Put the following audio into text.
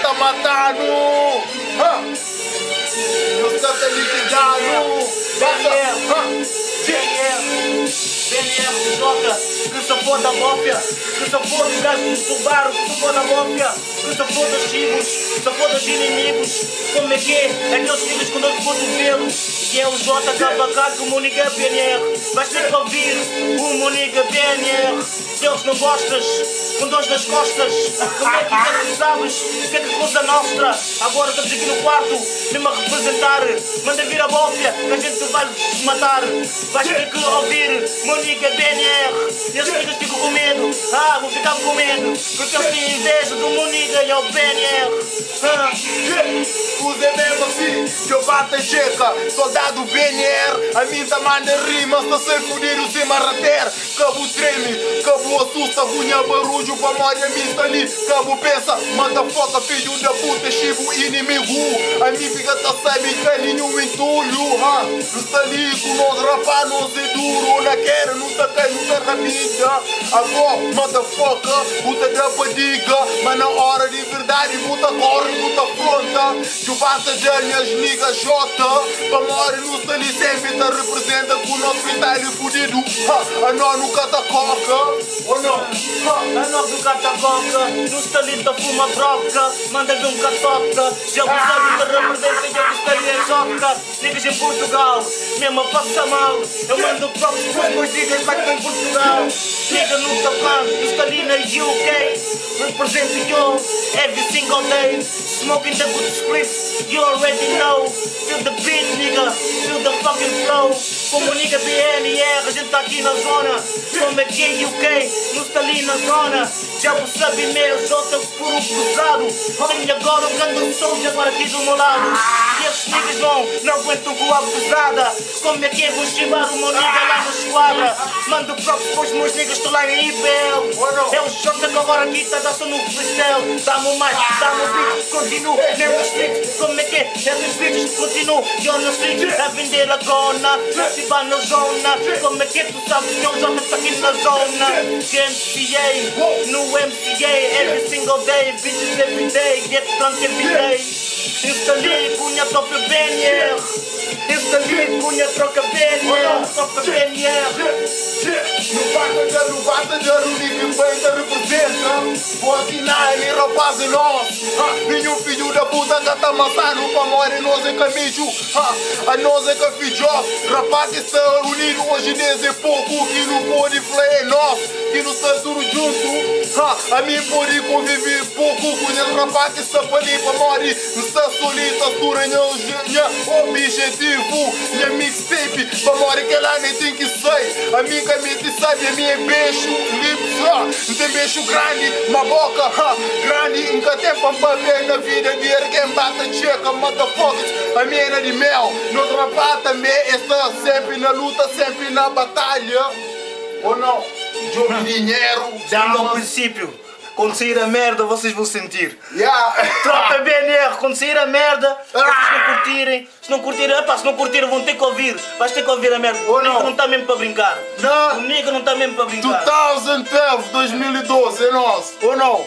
tá matando. No satélite dano. BNR, Jota, que se foda a bófia, que se foda o gajo do Subaru, que se foda a bófia, que se foda os chibos, que se foda os inimigos. Como é que é? Aqueles filhos com dor de cotovelo. E é o Jota KK que o meu nigga BNR. Vais ter que ouvir o meu nigga BNR. Se eles não gostas, com dores nas costas. Como é que tu sabes o que é que coisa nostra? Agora estamos aqui no quarto, mesmo a representar. Manda vir a bófia, que a gente vai matar. Vais ter que ouvir meu nigga BNR. E eles niggas ficam com medo. Vou ficar com medo, porque eles têm inveja do meu nigga e é o BNR. Usa mesmo assim, que eu bato a checa. Soldado BNR, a mim tá manda rima. Só sei fudir o sem marrater. Cabo treme, cabo assusta, runha barulho, pra morrer a mim está ali. Cabo pensa, motherfucker, filho da puta, chivo inimigo. A mim fica tá sabe que nenhum entulho. Não está ali com nós rapaz, não se duro. Na quer, não tá cai, não tá rapida. Agora, motherfucker, puta da padiga. Mas na hora de verdade, puta corre, puta pronta. Que basta de minhas niggas Jota. Pra morrer no ali sempre tá representa com o nosso vitalho fudido. A nós nunca tá coca, ou não? A nós nunca tá coca, no estalito fuma broca. Manda vir um catoca, já sabe que representa e já estaria choca. Niggas em Portugal, mesmo a passar mal. Eu mando próprios pros meus niggas lá em Portugal. Nigga nunca plan, estalito na UK. Represent you every single day. Smoking the good scripts, you already know. Feel the beat, nigga, feel the fucking flow. Como nigga BNR, a gente tá aqui na zona. Como é que é UK, não está ali na zona. Já vou saber mesmo, Jota puro cruzado. Tenho agora um grande soldier agora aqui do meu lado. E esses niggas não aguentam com a pesada. Como é que é, vou chivar o meu nigga lá na esquadra. Mando próprio pros meus niggas, estou lá em IBL. É o Jota que agora aqui tá dançando no freestyle. Dá-me mais, dá-me o beat, continuo mesmo street. Como é que é, esses bitches continuam. Eu na street, a vender a gona. Vai na zona, como é que tu sabes que eu Jota tá aqui na zona? MCA, no MCA, every single day, bitches every day, get drunk every day. Instali, cunha topa BNR. Instali, cunha troca BNR, topa BNR. No batalhão, o nigga bem tá representa. Porque nem rapaz é nosso. Nenhum filho da puta que tá matando pra morrer nós é caminho. A nós é que filho, rapaz que está unido hoje nesse é pouco. Que não pode falar é nosso, que não está tudo junto. A mim pode conviver pouco com esse rapaz que está ali pra morrer. Não está solita, dura, minha objetivo, minha mixtape. Pra morrer que ela nem tem que sair. A minha camisa sabe, a minha beijo, lips, não tem beijo grande, uma boca grande. Nunca tem pra ver na vida de quem bata checa, motherfuckers. A minha era de mel, nosso rapaz também está sempre na luta, sempre na batalha. Ou não? Jogo de dinheiro. Dá-me ao princípio. Quando sair a merda, vocês vão sentir. Yeah. Tropa BNR, quando sair a merda, vocês não curtirem. Se não curtirem, vão ter que ouvir. Vais ter que ouvir a merda. O nigga não está mesmo para brincar. Não. O nigga não está mesmo para brincar. 2012, 2012 é nosso. Ou não?